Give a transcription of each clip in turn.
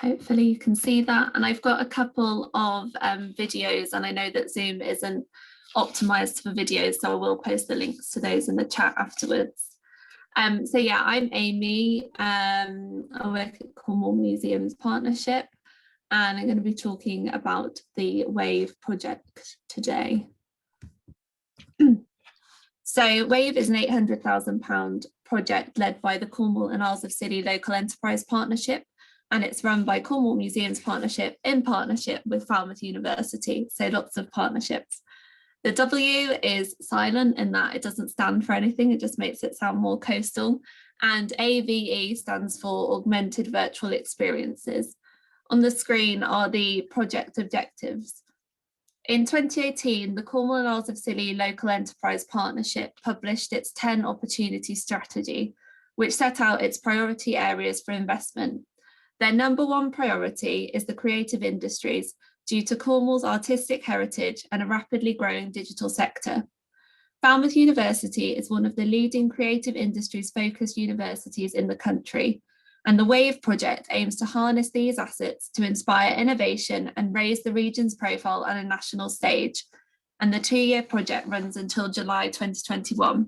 Hopefully you can see that. And I've got a couple of videos, and I know that Zoom isn't optimized for videos, so I will post the links to those in the chat afterwards. So yeah, I'm Amy. I work at Cornwall Museums Partnership, and I'm going to be talking about the wAVE project today. So wAVE is an £800,000 project led by the Cornwall and Isles of Scilly Local Enterprise Partnership, and it's run by Cornwall Museums Partnership in partnership with Falmouth University, so lots of partnerships. The W is silent in that it doesn't stand for anything, it just makes it sound more coastal, and AVE stands for Augmented Virtual Experiences. On the screen are the project objectives. In 2018, the Cornwall and Isles of Scilly Local Enterprise Partnership published its 10 Opportunity Strategy, which set out its priority areas for investment. Their number one priority is the creative industries due to Cornwall's artistic heritage and a rapidly growing digital sector. Falmouth University is one of the leading creative industries focused universities in the country, and the wAVE project aims to harness these assets to inspire innovation and raise the region's profile on a national stage. And the 2-year project runs until July 2021.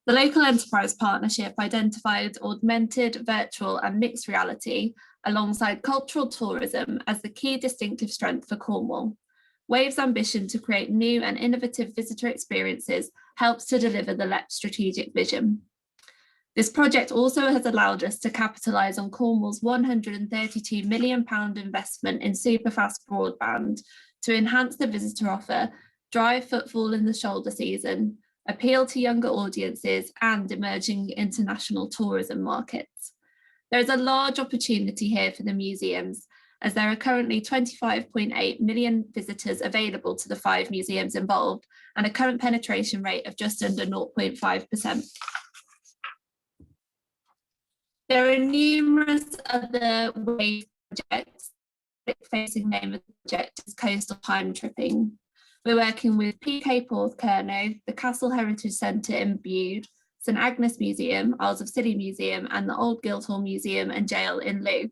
The Local Enterprise Partnership identified augmented, virtual and mixed reality alongside cultural tourism as the key distinctive strength for Cornwall. wAVE's ambition to create new and innovative visitor experiences helps to deliver the LEP strategic vision. This project also has allowed us to capitalise on Cornwall's £132 million investment in superfast broadband to enhance the visitor offer, drive footfall in the shoulder season, appeal to younger audiences and emerging international tourism markets. There is a large opportunity here for the museums, as there are currently 25.8 million visitors available to the 5 museums involved and a current penetration rate of just under 0.5%. There are numerous other wAVE projects. The facing name of the project is Coastal Time Tripping. We're working with PK Porthcurno, the Castle Heritage Centre in Bude, St Agnes Museum, Isles of Scilly Museum, and the Old Guildhall Museum and Jail in Looe.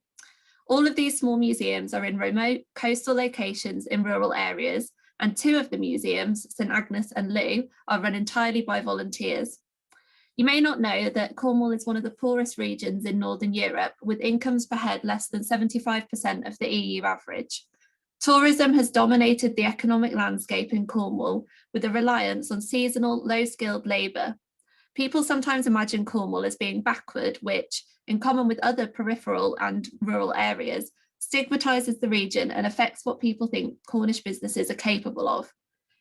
All of these small museums are in remote coastal locations in rural areas, and 2 of the museums, St Agnes and Looe, are run entirely by volunteers. You may not know that Cornwall is one of the poorest regions in Northern Europe, with incomes per head less than 75% of the EU average. Tourism has dominated the economic landscape in Cornwall, with a reliance on seasonal, low-skilled labour. People sometimes imagine Cornwall as being backward, which, in common with other peripheral and rural areas, stigmatises the region and affects what people think Cornish businesses are capable of.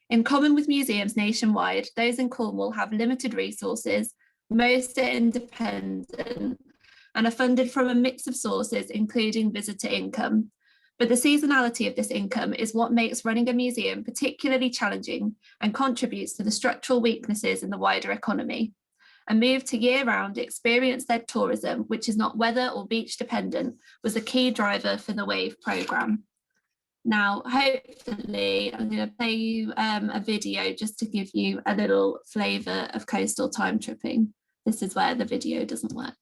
In common with museums nationwide, those in Cornwall have limited resources, most are independent, and are funded from a mix of sources, including visitor income. But the seasonality of this income is what makes running a museum particularly challenging and contributes to the structural weaknesses in the wider economy. A move to year-round experience-led tourism, which is not weather or beach dependent, was a key driver for the wAVE programme. Now, hopefully, I'm going to play you a video just to give you a little flavour of coastal time tripping. This is where the video doesn't work.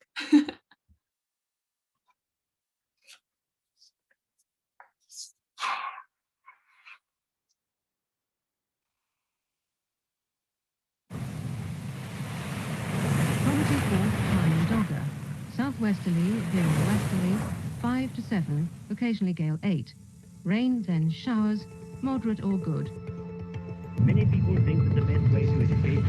Southwesterly, veering westerly, 5 to 7, occasionally gale 8. Rain, then showers, moderate or good. Many people think that the best way to escape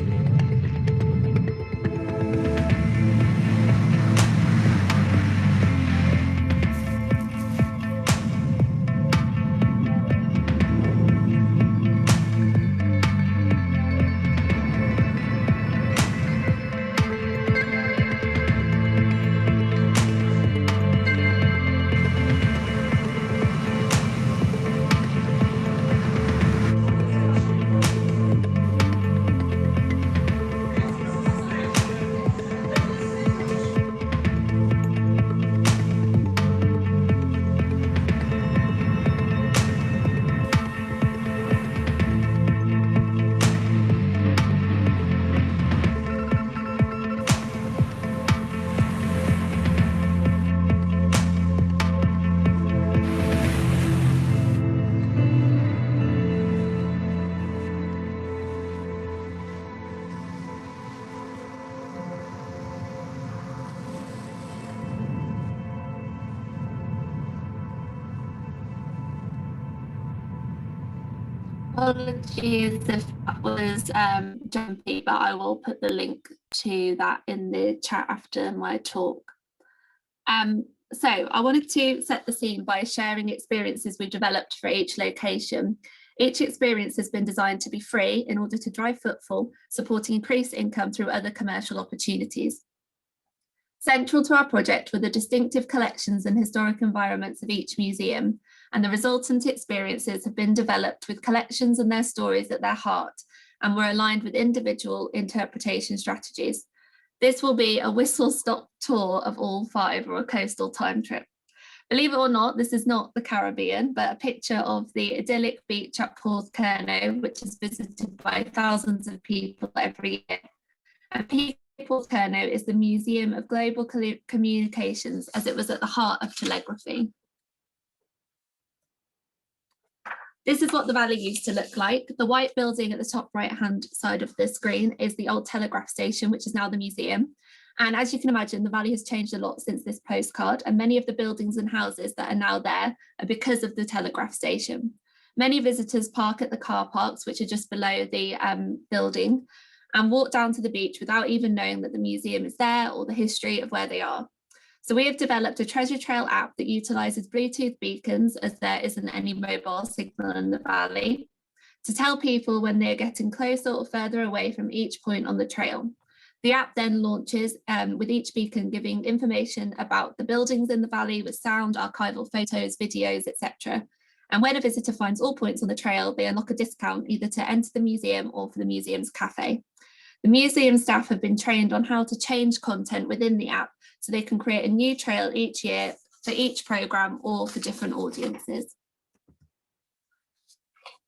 Apologies if that was jumpy, but I will put the link to that in the chat after my talk. So I wanted to set the scene by sharing experiences we've developed for each location. Each experience has been designed to be free in order to drive footfall, supporting increased income through other commercial opportunities. Central to our project were the distinctive collections and historic environments of each museum, and the resultant experiences have been developed with collections and their stories at their heart, and were aligned with individual interpretation strategies. This will be a whistle-stop tour of all 5, or a coastal time trip. Believe it or not, this is not the Caribbean, but a picture of the idyllic beach at Portcerno, which is visited by thousands of people every year. And Portcerno is the Museum of Global Communications, as it was at the heart of telegraphy. This is what the valley used to look like. The white building at the top right-hand side of the screen is the old telegraph station, which is now the museum. And as you can imagine, the valley has changed a lot since this postcard, and many of the buildings and houses that are now there are because of the telegraph station. Many visitors park at the car parks, which are just below the building, and walk down to the beach without even knowing that the museum is there or the history of where they are. So we have developed a treasure trail app that utilises Bluetooth beacons, as there isn't any mobile signal in the valley, to tell people when they're getting closer or further away from each point on the trail. The app then launches with each beacon giving information about the buildings in the valley with sound, archival photos, videos, etc. And when a visitor finds all points on the trail, they unlock a discount either to enter the museum or for the museum's cafe. The museum staff have been trained on how to change content within the app so they can create a new trail each year for each programme or for different audiences.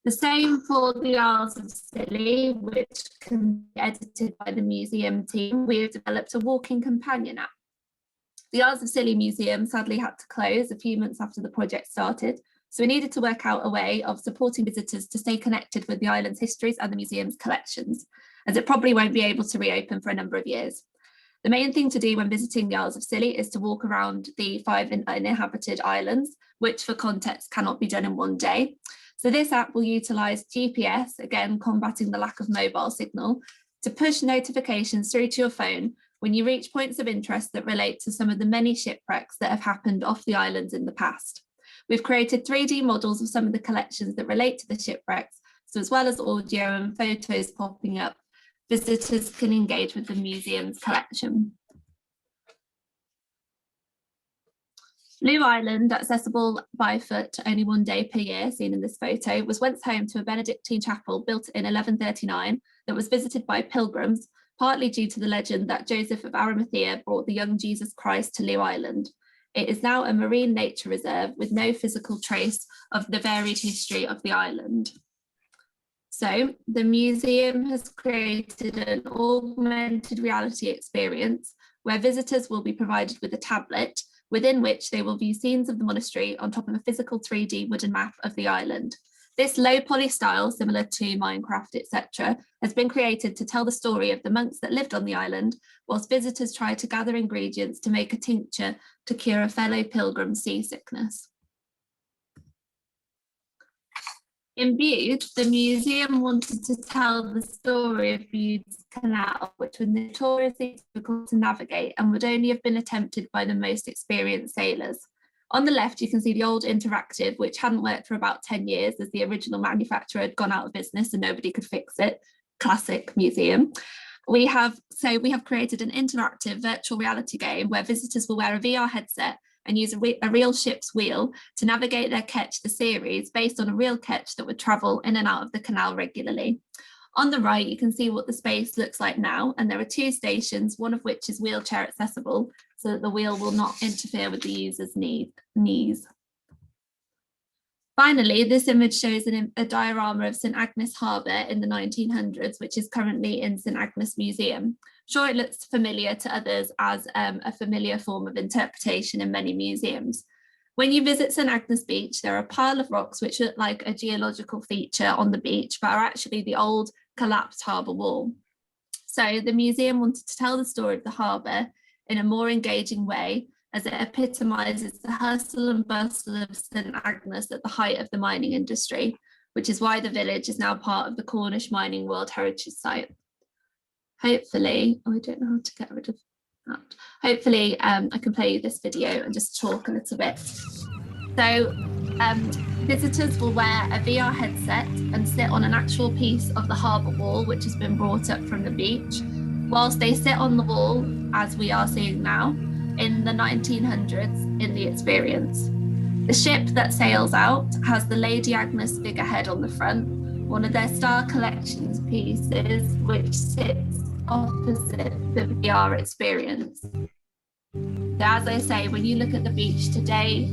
The same for the Isles of Scilly, which can be edited by the museum team. We have developed a walking companion app. The Isles of Scilly Museum sadly had to close a few months after the project started, so we needed to work out a way of supporting visitors to stay connected with the island's histories and the museum's collections, as it probably won't be able to reopen for a number of years. The main thing to do when visiting the Isles of Scilly is to walk around the 5 uninhabited islands, which for context cannot be done in one day. So this app will utilise GPS, again combating the lack of mobile signal, to push notifications through to your phone when you reach points of interest that relate to some of the many shipwrecks that have happened off the islands in the past. We've created 3D models of some of the collections that relate to the shipwrecks, so as well as audio and photos popping up, visitors can engage with the museum's collection. Blue Island, accessible by foot only 1 day per year, seen in this photo, was once home to a Benedictine chapel built in 1139 that was visited by pilgrims, partly due to the legend that Joseph of Arimathea brought the young Jesus Christ to Blue Island. It is now a marine nature reserve with no physical trace of the varied history of the island. So the museum has created an augmented reality experience where visitors will be provided with a tablet within which they will view scenes of the monastery on top of a physical 3D wooden map of the island. This low poly style, similar to Minecraft, etc., has been created to tell the story of the monks that lived on the island, whilst visitors try to gather ingredients to make a tincture to cure a fellow pilgrim's seasickness. In Bude, the museum wanted to tell the story of Bude's Canal, which was notoriously difficult to navigate and would only have been attempted by the most experienced sailors. On the left, you can see the old interactive, which hadn't worked for about 10 years as the original manufacturer had gone out of business and nobody could fix it. Classic museum. We have created an interactive virtual reality game where visitors will wear a VR headset and use a real ship's wheel to navigate their Catch the series based on a real ketch that would travel in and out of the canal regularly. On the right, you can see what the space looks like now, and there are 2 stations, one of which is wheelchair accessible, so that the wheel will not interfere with the user's knees. Finally, this image shows a diorama of St Agnes Harbour in the 1900s, which is currently in St Agnes Museum. I'm sure it looks familiar to others as a familiar form of interpretation in many museums. When you visit St Agnes Beach, there are a pile of rocks which look like a geological feature on the beach, but are actually the old collapsed harbour wall. So the museum wanted to tell the story of the harbour in a more engaging way, as it epitomises the hustle and bustle of St Agnes at the height of the mining industry. which is why the village is now part of the Cornish Mining World Heritage Site. Hopefully, oh, I don't know how to get rid of that. Hopefully I can play you this video and just talk a little bit. So visitors will wear a VR headset and sit on an actual piece of the harbour wall, which has been brought up from the beach, whilst they sit on the wall, as we are seeing now, in the 1900s in the experience. The ship that sails out has the Lady Agnes figurehead on the front, one of their Star Collections pieces, which sits opposite the VR experience. So as I say, when you look at the beach today,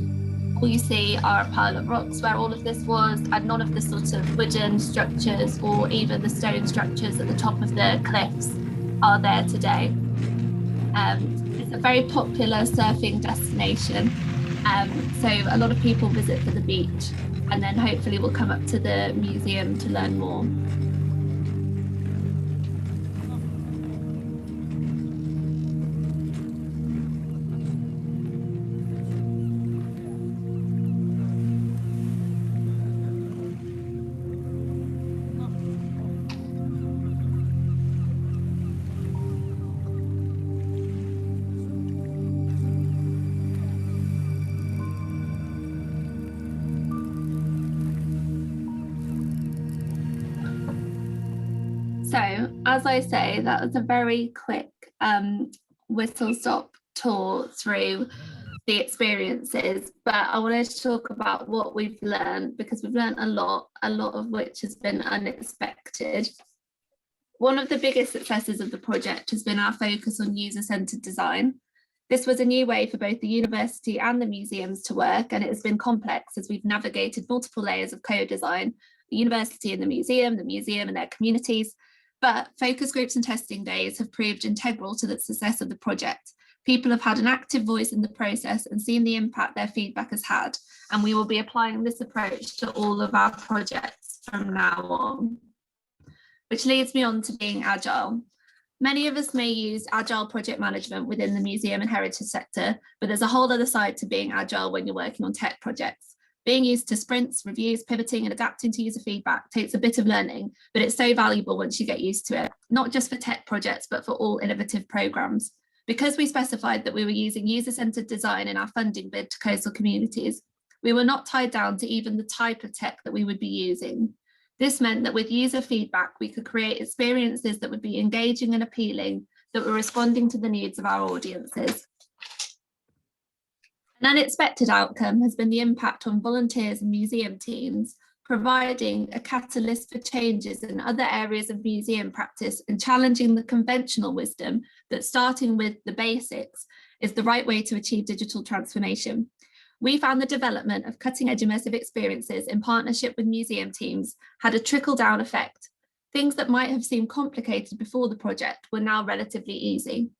all you see are a pile of rocks where all of this was, and none of the sort of wooden structures or even the stone structures at the top of the cliffs are there today. It's a very popular surfing destination. So a lot of people visit for the beach, and then hopefully we'll come up to the museum to learn more. So, as I say, that was a very quick whistle-stop tour through the experiences, but I wanted to talk about what we've learned, because we've learned a lot of which has been unexpected. One of the biggest successes of the project has been our focus on user-centered design. This was a new way for both the university and the museums to work, and it has been complex as we've navigated multiple layers of co-design, the university and the museum and their communities. But focus groups and testing days have proved integral to the success of the project. People have had an active voice in the process and seen the impact their feedback has had, and we will be applying this approach to all of our projects from now on. Which leads me on to being agile. Many of us may use agile project management within the museum and heritage sector, but there's a whole other side to being agile when you're working on tech projects. Being used to sprints, reviews, pivoting and adapting to user feedback takes a bit of learning, but it's so valuable once you get used to it, not just for tech projects, but for all innovative programs. Because we specified that we were using user-centered design in our funding bid to coastal communities, we were not tied down to even the type of tech that we would be using. This meant that with user feedback, we could create experiences that would be engaging and appealing, that were responding to the needs of our audiences. An unexpected outcome has been the impact on volunteers and museum teams, providing a catalyst for changes in other areas of museum practice and challenging the conventional wisdom that starting with the basics is the right way to achieve digital transformation. We found the development of cutting-edge immersive experiences in partnership with museum teams had a trickle-down effect. Things that might have seemed complicated before the project were now relatively easy.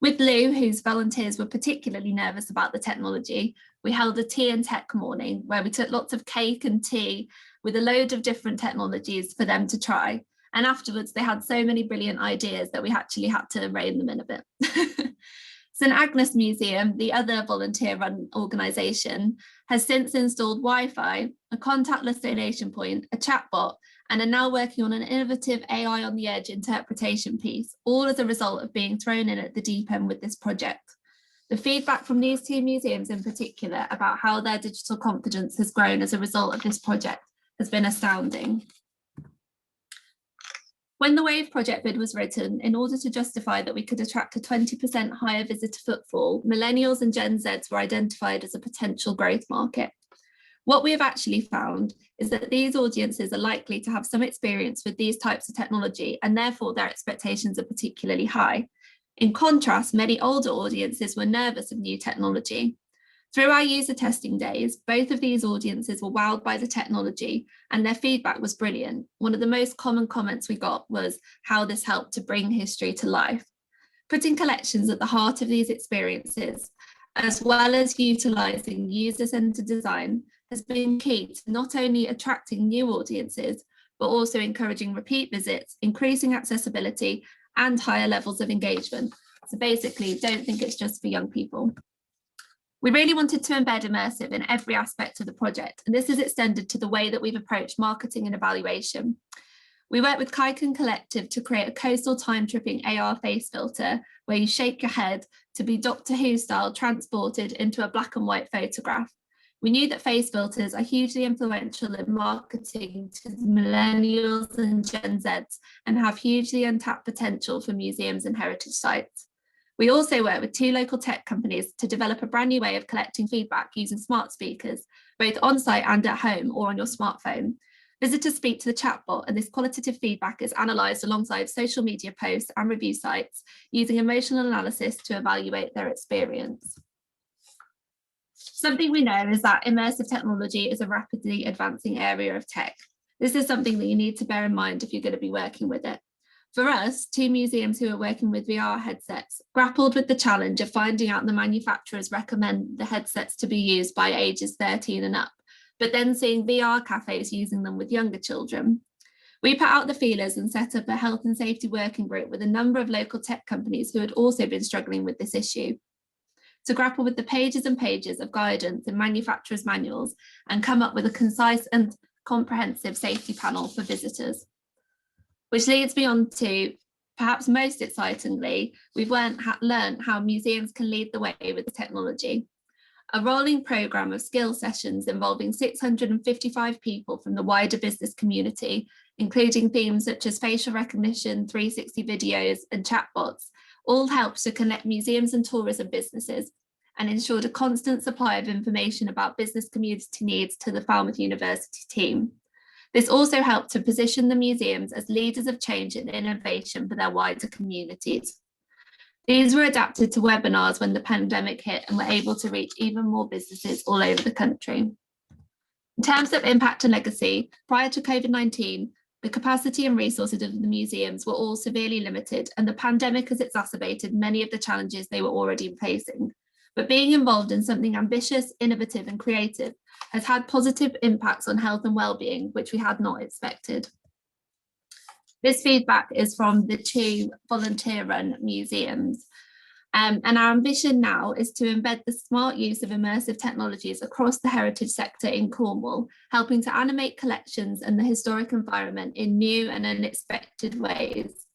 With Lou, whose volunteers were particularly nervous about the technology, we held a tea and tech morning where we took lots of cake and tea with a load of different technologies for them to try. And afterwards, they had so many brilliant ideas that we actually had to rein them in a bit. St Agnes Museum, the other volunteer-run organisation, has since installed Wi-Fi, a contactless donation point, a chatbot, and are now working on an innovative AI on the edge interpretation piece, all as a result of being thrown in at the deep end with this project. The feedback from these two museums in particular about how their digital confidence has grown as a result of this project has been astounding. When the wAVE project bid was written, in order to justify that we could attract a 20% higher visitor footfall, millennials and Gen Zs were identified as a potential growth market. What we have actually found is that these audiences are likely to have some experience with these types of technology, and therefore their expectations are particularly high. In contrast, many older audiences were nervous of new technology. Through our user testing days, both of these audiences were wowed by the technology, and their feedback was brilliant. One of the most common comments we got was how this helped to bring history to life. Putting collections at the heart of these experiences, as well as utilising user-centered design, has been key to not only attracting new audiences, but also encouraging repeat visits, increasing accessibility, and higher levels of engagement. So basically, don't think it's just for young people. We really wanted to embed immersive in every aspect of the project, and this is extended to the way that we've approached marketing and evaluation. We worked with Kaiken Collective to create a coastal time-tripping AR face filter where you shake your head to be Doctor Who style transported into a black and white photograph. We knew that face filters are hugely influential in marketing to millennials and Gen Zs and have hugely untapped potential for museums and heritage sites. We also worked with 2 local tech companies to develop a brand new way of collecting feedback using smart speakers, both on-site and at home or on your smartphone. Visitors speak to the chatbot, and this qualitative feedback is analysed alongside social media posts and review sites using emotional analysis to evaluate their experience. Something we know is that immersive technology is a rapidly advancing area of tech. This is something that you need to bear in mind if you're going to be working with it. For us, 2 museums who are working with VR headsets grappled with the challenge of finding out the manufacturers recommend the headsets to be used by ages 13 and up, but then seeing VR cafes using them with younger children. We put out the feelers and set up a health and safety working group with a number of local tech companies who had also been struggling with this issue, to grapple with the pages and pages of guidance in manufacturers' manuals and come up with a concise and comprehensive safety panel for visitors. Which leads me on to, perhaps most excitingly, we've learned how museums can lead the way with the technology. A rolling programme of skill sessions involving 655 people from the wider business community, including themes such as facial recognition, 360 videos and chatbots, all helped to connect museums and tourism businesses and ensured a constant supply of information about business community needs to the Falmouth University team. This also helped to position the museums as leaders of change and innovation for their wider communities. These were adapted to webinars when the pandemic hit and were able to reach even more businesses all over the country. In terms of impact and legacy, prior to COVID-19, the capacity and resources of the museums were all severely limited, and the pandemic has exacerbated many of the challenges they were already facing. But being involved in something ambitious, innovative and creative has had positive impacts on health and well-being, which we had not expected. This feedback is from the 2 volunteer-run museums. And our ambition now is to embed the smart use of immersive technologies across the heritage sector in Cornwall, helping to animate collections and the historic environment in new and unexpected ways.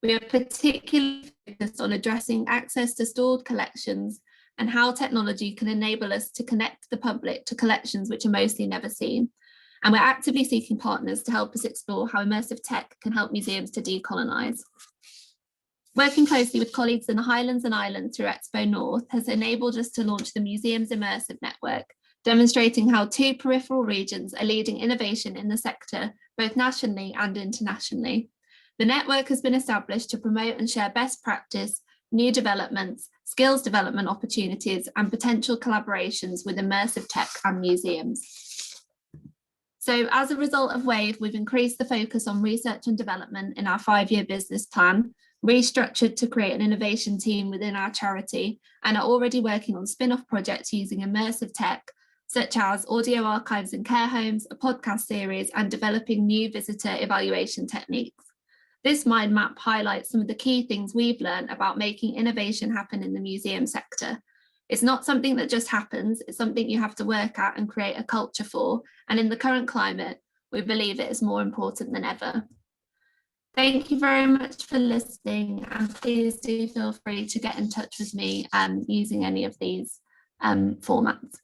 We are particularly focused on addressing access to stored collections and how technology can enable us to connect the public to collections which are mostly never seen. And we're actively seeking partners to help us explore how immersive tech can help museums to decolonise. Working closely with colleagues in the Highlands and Islands through Expo North has enabled us to launch the Museum's Immersive Network, demonstrating how 2 peripheral regions are leading innovation in the sector, both nationally and internationally. The network has been established to promote and share best practice, new developments, skills development opportunities, and potential collaborations with immersive tech and museums. So as a result of wAVE, we've increased the focus on research and development in our 5-year business plan, restructured to create an innovation team within our charity, and are already working on spin-off projects using immersive tech, such as audio archives in care homes, a podcast series, and developing new visitor evaluation techniques. This mind map highlights some of the key things we've learned about making innovation happen in the museum sector. It's not something that just happens, it's something you have to work at and create a culture for. And in the current climate, we believe it is more important than ever. Thank you very much for listening, and please do feel free to get in touch with me using any of these formats.